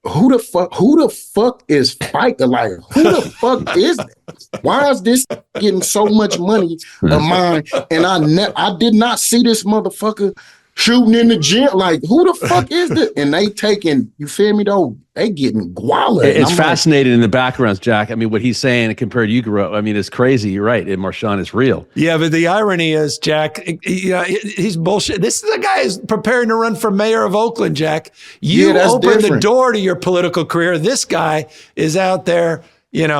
who the fuck is FICA? Like, who the fuck is that? Why is this getting so much money of mine? And I did not see this motherfucker shooting in the gym. Like, who the fuck is this? And they taking, you feel me though? They getting guala. It's fascinating in the backgrounds, Jack. I mean, what he's saying compared to you grew up, I mean, it's crazy. You're right. And Marshawn is real. Yeah, but the irony is, Jack, he's bullshit. This is the guy who's preparing to run for mayor of Oakland, Jack. You opened the door to your political career. This guy is out there. I'm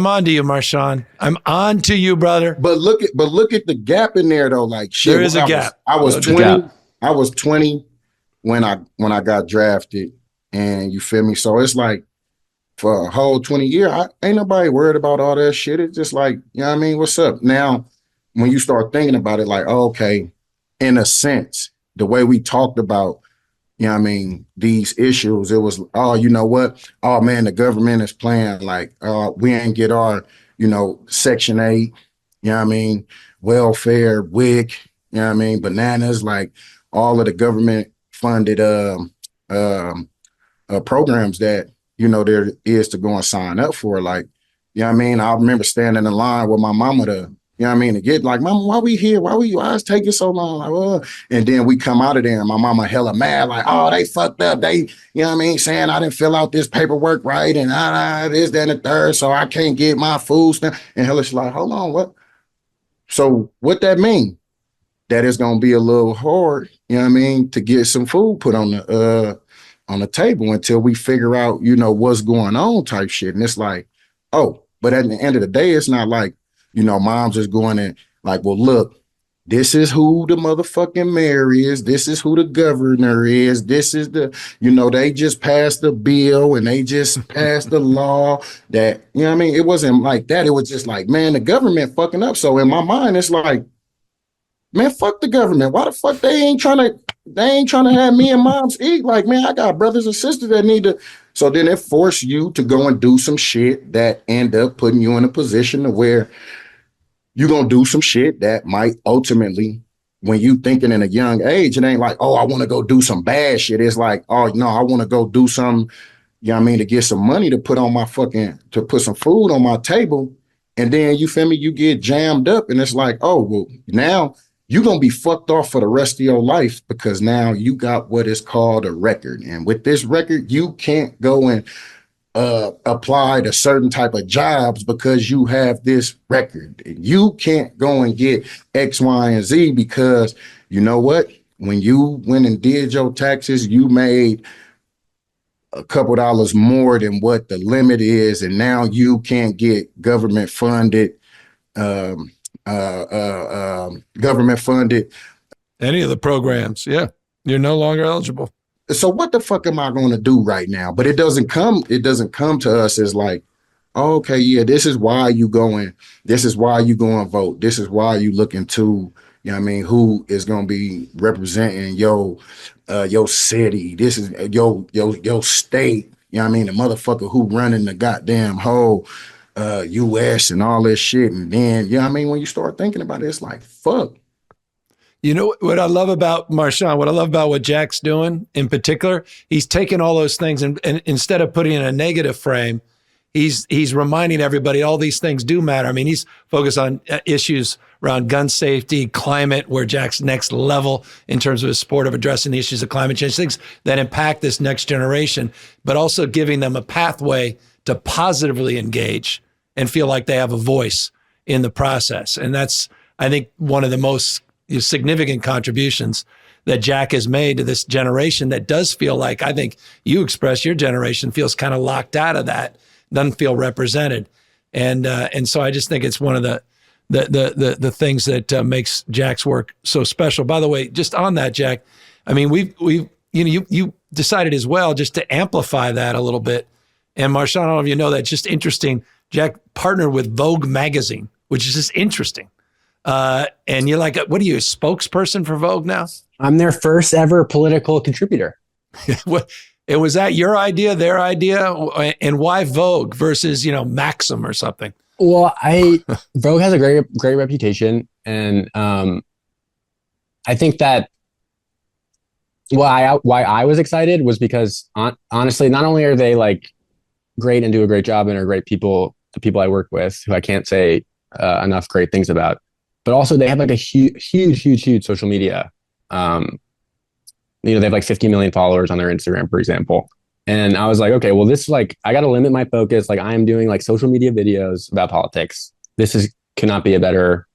on to you, Marshawn. I'm on to you, brother. But look at the gap in there though. Like shit, there is a gap. I was 20. I was 20 when I got drafted, and you feel me. So it's like for a whole 20 years, ain't nobody worried about all that shit. It's just like, what I mean? What's up? Now, when you start thinking about it, like, okay, in a sense, the way we talked about, I mean, these issues, it was, oh, you know what? Oh man, the government is playing like, we ain't get our, Section 8, I mean, welfare, WIC, I mean, bananas, like all of the government funded programs that, there is to go and sign up for. Like, I mean, I remember standing in line with my mama to get like, Mama, why we here? Why is it taking so long? Like, and then we come out of there and my mama hella mad, like, oh, they fucked up. They, saying I didn't fill out this paperwork right and this, that, and the third, so I can't get my food stamp. And hella, she's like, hold on, what? So what that mean? That it's gonna be a little hard, to get some food put on the table until we figure out, what's going on type shit. And it's like, oh, but at the end of the day, it's not like, mom's just going in like, well, look, this is who the motherfucking mayor is. This is who the governor is. This is the, they just passed the bill and they just passed the law that, it wasn't like that. It was just like, man, the government fucking up. So in my mind, it's like, man, fuck the government. Why the fuck they ain't trying to have me and moms eat? Like, man, I got brothers and sisters that need to. So then it forced you to go and do some shit that end up putting you in a position to where you're going to do some shit that might ultimately, when you thinking in a young age, it ain't like, oh, I want to go do some bad shit. It's like, oh, no, I want to go do some, to get some money to put to put some food on my table. And then, you feel me, you get jammed up and it's like, oh, well, now you're going to be fucked off for the rest of your life because now you got what is called a record. And with this record, you can't go and apply to certain type of jobs because you have this record. You can't go and get X, Y, and Z because you know what? When you went and did your taxes, you made a couple dollars more than what the limit is. And now you can't get government funded any of the programs. Yeah. You're no longer eligible. So what the fuck am I going to do right now? But it doesn't come to us as like, oh, okay, yeah, this is why you going, this is why you going vote. This is why you looking to, you know what I mean, who is going to be representing your city. This is your state. You know what I mean? The motherfucker who running the goddamn whole US and all this shit. And then, you know what I mean? When you start thinking about it, it's like, fuck. You know what I love about Marshawn, what I love about what Jack's doing in particular, he's taking all those things and instead of putting in a negative frame, he's reminding everybody all these things do matter. I mean, he's focused on issues around gun safety, climate, where Jack's next level in terms of his support of addressing the issues of climate change, things that impact this next generation, but also giving them a pathway to positively engage and feel like they have a voice in the process. And that's, I think, one of the most significant contributions that Jack has made to this generation that does feel like, I think you express your generation feels kind of locked out of that, doesn't feel represented. And so I just think it's one of the things that makes Jack's work so special. By the way, just on that, Jack, I mean, you decided as well just to amplify that a little bit. And Marshawn, I don't know if you know that, just interesting. Jack partnered with Vogue magazine, which is just interesting. And you're like, what are you, a spokesperson for Vogue now? I'm their first ever political contributor. Was that your idea, their idea? And why Vogue versus, Maxim or something? Well, Vogue has a great reputation. And I think that why I was excited was because honestly, not only are they like great and do a great job and are great people, the people I work with, who I can't say enough great things about, but also they have like a huge social media. They have like 50 million followers on their Instagram, for example. And I was like, okay, well, this is like, I got to limit my focus. Like I am doing like social media videos about politics. Cannot be a better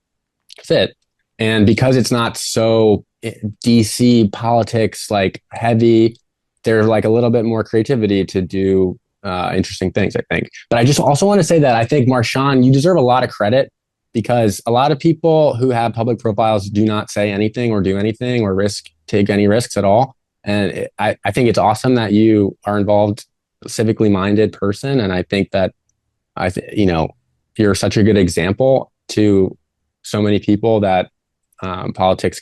fit. And because it's not so DC politics, like heavy, there's like a little bit more creativity to do interesting things, I think. But I just also want to say that I think, Marshawn, you deserve a lot of credit, because a lot of people who have public profiles do not say anything or do anything or take any risks at all. And I think it's awesome that you are involved, civically minded person. And I think that you're such a good example to so many people that politics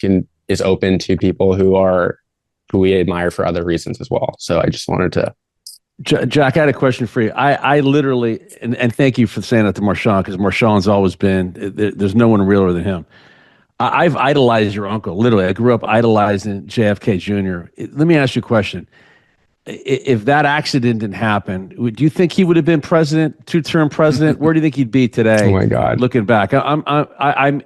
is open to people who we admire for other reasons as well. So I just wanted to. Jack, I had a question for you. I literally, and thank you for saying that to Marshawn, because Marshawn's always been, there's no one realer than him. I've idolized your uncle. Literally, I grew up idolizing JFK Jr. Let me ask you a question. If that accident didn't happen, do you think he would have been president, two-term president? Where do you think he'd be today? Oh my God. Looking back, I mean,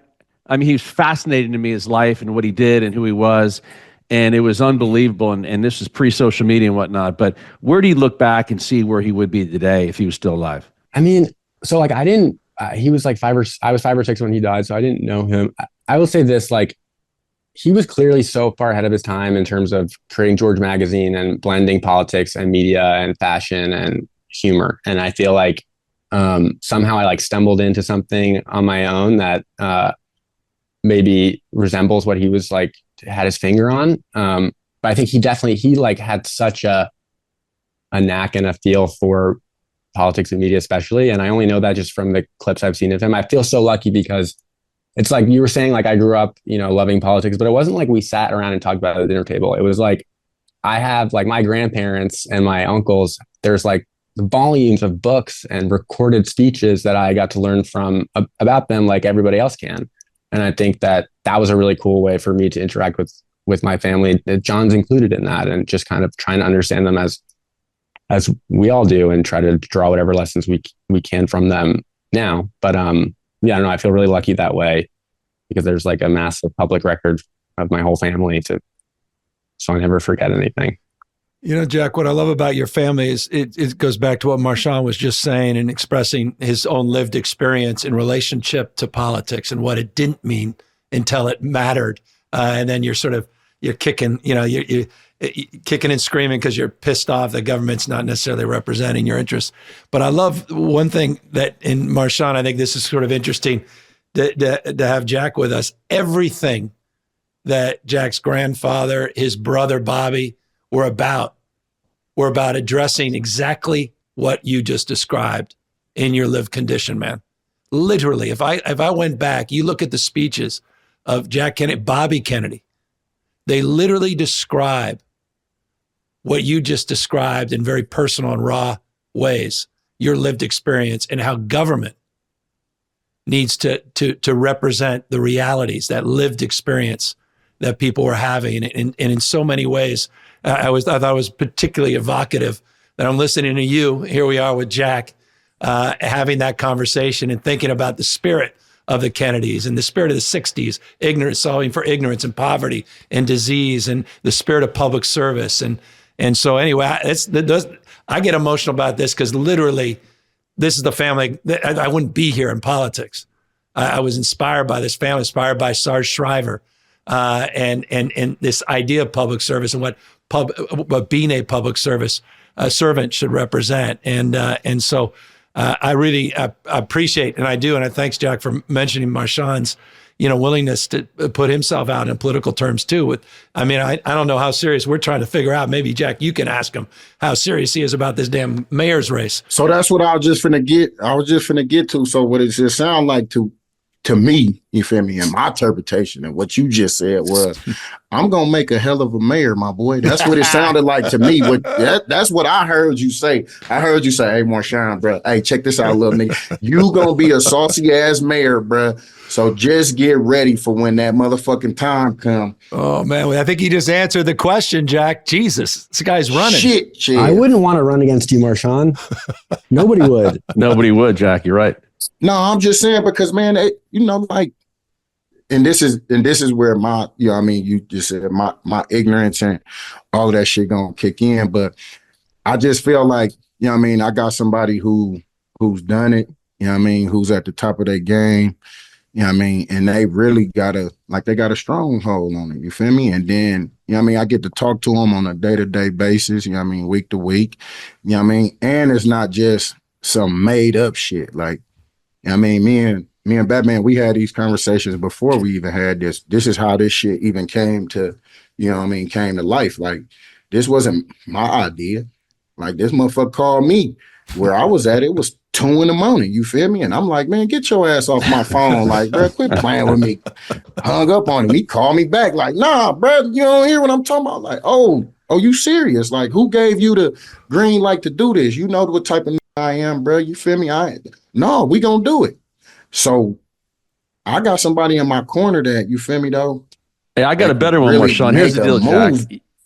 he was fascinating to me, his life and what he did and who he was. And it was unbelievable. And this is pre-social media and whatnot. But where do you look back and see where he would be today if he was still alive? I mean, so like he was like I was 5 or 6 when he died. So I didn't know him. I will say this, like he was clearly so far ahead of his time in terms of creating George Magazine and blending politics and media and fashion and humor. And I feel like somehow I like stumbled into something on my own that maybe resembles what he was like, had his finger on. But I think he like had such a knack and a feel for politics and media, especially. And I only know that just from the clips I've seen of him. I feel so lucky because it's like you were saying, like I grew up, loving politics, but it wasn't like we sat around and talked about it at the dinner table. It was like, I have like my grandparents and my uncles, there's like volumes of books and recorded speeches that I got to learn from about them like everybody else can. And I think that was a really cool way for me to interact with my family. John's included in that, and just kind of trying to understand them as we all do, and try to draw whatever lessons we can from them now. But I don't know. I feel really lucky that way because there's like a massive public record of my whole family so I never forget anything. Jack, what I love about your family is it goes back to what Marshawn was just saying and expressing his own lived experience in relationship to politics and what it didn't mean until it mattered. And then you're kicking, you're kicking and screaming because you're pissed off the government's not necessarily representing your interests. But I love one thing that in Marshawn, I think this is sort of interesting to have Jack with us. Everything that Jack's grandfather, his brother Bobby, were about addressing exactly what you just described in your lived condition, man. Literally, if I went back, you look at the speeches of Jack Kennedy, Bobby Kennedy, they literally describe what you just described in very personal and raw ways, your lived experience, and how government needs to represent the realities, that lived experience that people were having. And in so many ways, I thought it was particularly evocative that I'm listening to you. Here we are with Jack, having that conversation and thinking about the spirit of the Kennedys and the spirit of the 60s, ignorance, solving for ignorance and poverty and disease, and the spirit of public service. And so anyway, I get emotional about this because literally this is the family that I wouldn't be here in politics. I was inspired by this family, inspired by Sarge Shriver, and this idea of public service and what being a public service servant should represent. And so I really appreciate, and I do, and I thanks Jack for mentioning Marshawn's, willingness to put himself out in political terms too. I don't know how serious we're trying to figure out. Maybe Jack, you can ask him how serious he is about this damn mayor's race. So that's what I was just finna get to. So what does it sound like to me, you feel me, in my interpretation, and what you just said was, I'm going to make a hell of a mayor, my boy. That's what it sounded like to me. That's what I heard you say. I heard you say, hey, Marshawn, bro, hey, check this out, little nigga. You going to be a saucy-ass mayor, bro. So just get ready for when that motherfucking time come. Oh, man, I think you just answered the question, Jack. Jesus, this guy's running. Shit. I wouldn't want to run against you, Marshawn. Nobody would. Nobody would, Jack. You're right. No, I'm just saying because, man, and this is where my, you just said my ignorance and all of that shit gonna kick in. But I just feel like, I got somebody who's done it, who's at the top of their game, and they really got a stronghold on it, you feel me? And then, I get to talk to them on a day-to-day basis, week to week, and it's not just some made up shit. Like, me and Batman, we had these conversations before we even had this. This is how this shit even came to, came to life. Like, this wasn't my idea. Like, this motherfucker called me where I was at. It was 2 a.m. You feel me? And I'm like, man, get your ass off my phone. Like, bro, quit playing with me. Hung up on him. He called me back. Like, nah, bro, you don't hear what I'm talking about? Like, oh, you serious? Like, who gave you the green light to do this? You know what type of I am, bro. You feel me? No, we gonna do it. So I got somebody in my corner that, you feel me though? Hey, I got a better one, really Marshawn. Here's the deal, Jack.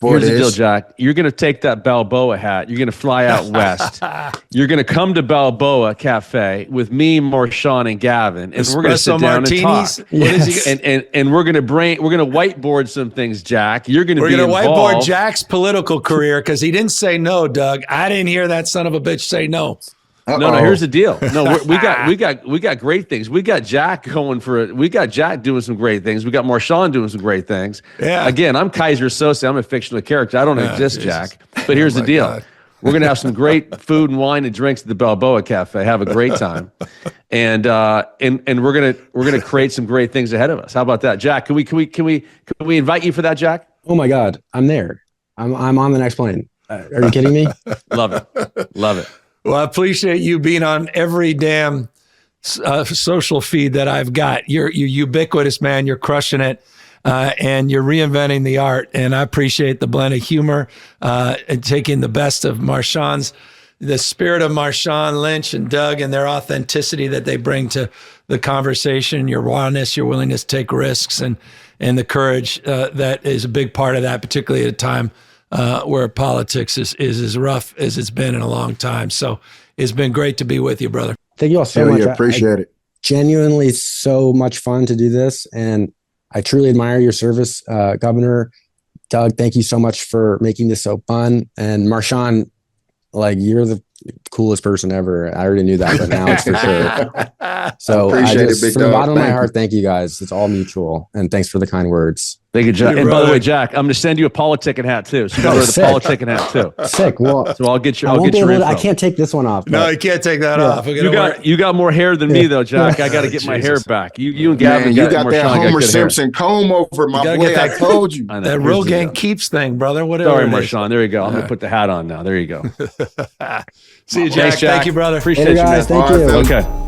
Here's the deal, Jack. You're going to take that Balboa hat. You're going to fly out west. You're going to come to Balboa Cafe with me, Marshawn, and Gavin, and we're going to sit down and talk. Yes. And we're going to whiteboard some things, Jack. We're going to whiteboard Jack's political career because he didn't say no, Doug. I didn't hear that son of a bitch say no. Uh-oh. No. Here's the deal. No, we got great things. We got Jack we got Jack doing some great things. We got Marshawn doing some great things. Yeah. Again, I'm Kaiser Sose. I'm a fictional character. I don't exist, Jesus. Jack. But here's the deal. God. We're gonna have some great food and wine and drinks at the Balboa Cafe. Have a great time, and we're gonna create some great things ahead of us. How about that, Jack? Can we invite you for that, Jack? Oh my God, I'm there. I'm on the next plane. Are you kidding me? Love it. Well, I appreciate you being on every damn social feed that I've got. You're ubiquitous, man. You're crushing it, and you're reinventing the art. And I appreciate the blend of humor and taking the best of the spirit of Marshawn Lynch and Doug and their authenticity that they bring to the conversation, your rawness, your willingness to take risks, and the courage that is a big part of that, particularly at a time where politics is as rough as it's been in a long time. So it's been great to be with you, brother. Thank you all so much. Yeah, appreciate it. Genuinely so much fun to do this. And I truly admire your service, Governor. Doug, thank you so much for making this so fun. And Marshawn, like, you're the coolest person ever. I already knew that, but now it's for sure. So Appreciate it, big from the dog. bottom of my Thank heart, you. thank you guys. It's all mutual. And thanks for the kind words. Thank you, Jack. Hey, And by the brother. way, Jack, I'm going to send you a Politickin hat too. So you got to wear the sick. Politickin hat too. Sick. Well, So I'll get you. I I'll won't get be your able to, info. I can't take this one off. No, but- you can't take that off. We're You got more hair than me though, Jack. I got to get my hair Jesus. back. You and Gavin, Man, you got Marshawn that got Homer good hair. Simpson comb over, my gotta boy. get I that- told you. I know. that Here's the Rogaine deal. keeps thing, brother. Whatever. Sorry, it is. Marshawn. There you go. I'm going to put the hat on now. There you go. See you, Jack. Thanks, Jack. Thank you, brother. Appreciate Hey, you, man. guys, thank All right, you. fellas. Okay.